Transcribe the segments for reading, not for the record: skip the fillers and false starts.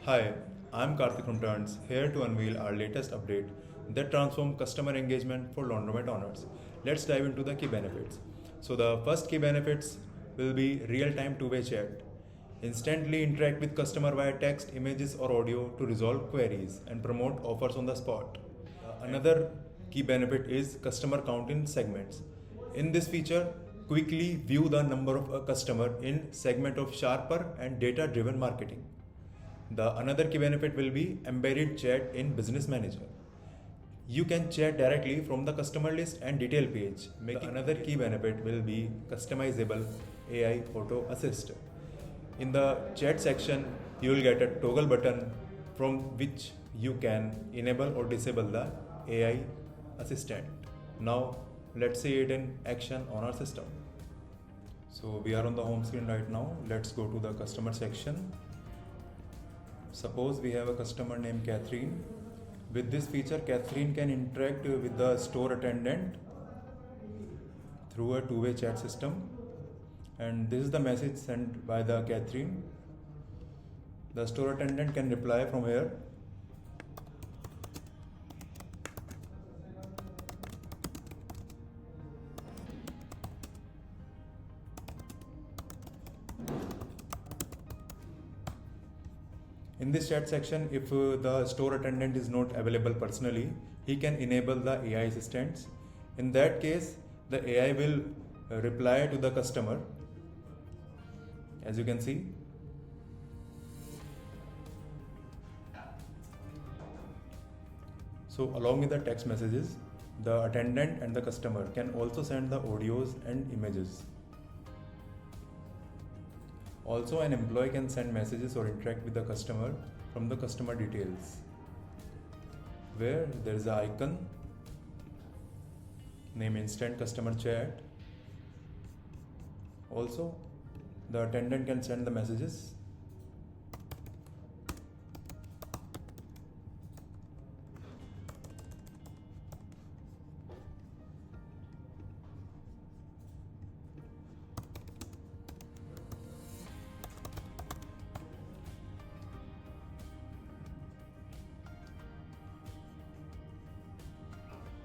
Hi, I'm Kartik from Turns, here to unveil our latest update that transforms customer engagement for Laundromat owners. Let's dive into the key benefits. So the first key benefits will be real-time two-way chat. Instantly interact with customer via text, images or audio to resolve queries and promote offers on the spot. Another key benefit is customer count in segments. In this feature, quickly view the number of a customer in segment of sharper and data-driven marketing. The another key benefit will be embedded chat in Business Manager. You can chat directly from the customer list and detail page. Another key benefit will be customizable AI auto assist. In the chat section, you will get a toggle button from which you can enable or disable the AI assistant. Now let's see it in action on our system. So we are on the home screen right now. Let's go to the customer section. Suppose we have a customer named Catherine. With this feature, Catherine can interact with the store attendant through a two-way chat system. And this is the message sent by the Catherine. The store attendant can reply from here. In this chat section, if the store attendant is not available personally, he can enable the AI assistants. In that case, the AI will reply to the customer. As you can see, so along with the text messages, the attendant and the customer can also send the audios and images. Also, an employee can send messages or interact with the customer from the customer details, where there is an icon named Instant Customer Chat. Also, the attendant can send the messages.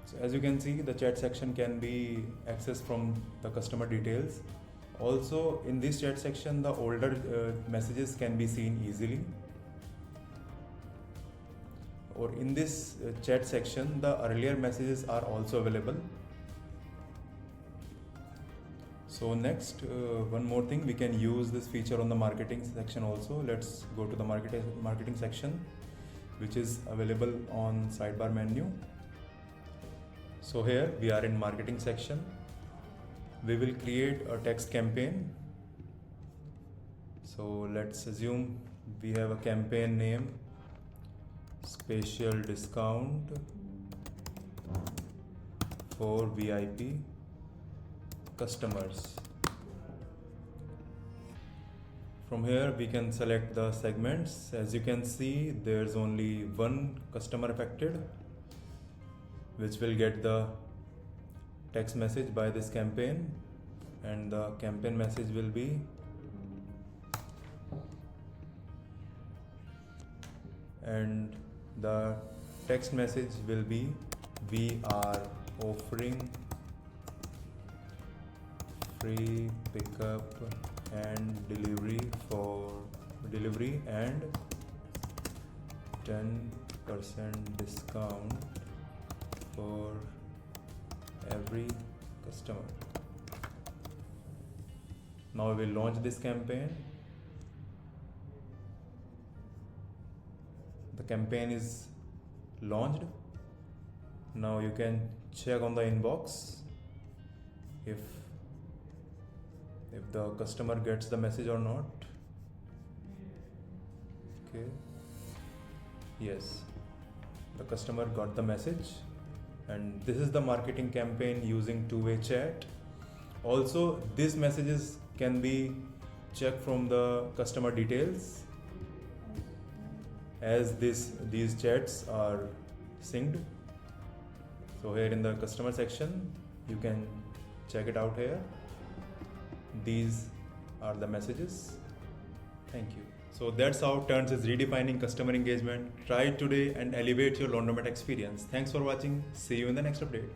So as you can see, the chat section can be accessed from the customer details. Also, in this chat section, the older messages can be seen easily. Or in this chat section, the earlier messages are also available. So next, one more thing, we can use this feature on the marketing section also. Let's go to the marketing section, which is available on sidebar menu. So here we are in marketing section. We will create a text campaign. So let's assume we have a campaign name, special discount for VIP customers. From here we can select the segments. As you can see, there's only one customer affected, which will get the text message by this campaign, and the campaign message will be and the text message will be, we are offering free pickup and delivery and 10% discount for every customer. Now we will launch this campaign. The campaign is launched. Now you can check on the inbox if the customer gets the message or not. Okay. Yes, the customer got the message. And this is the marketing campaign using two-way chat. Also, these messages can be checked from the customer details, as these chats are synced. So here in the customer section, you can check it out here. These are the messages. Thank you. So that's how Turns is redefining customer engagement. Try it today and elevate your Laundromat experience. Thanks for watching. See you in the next update.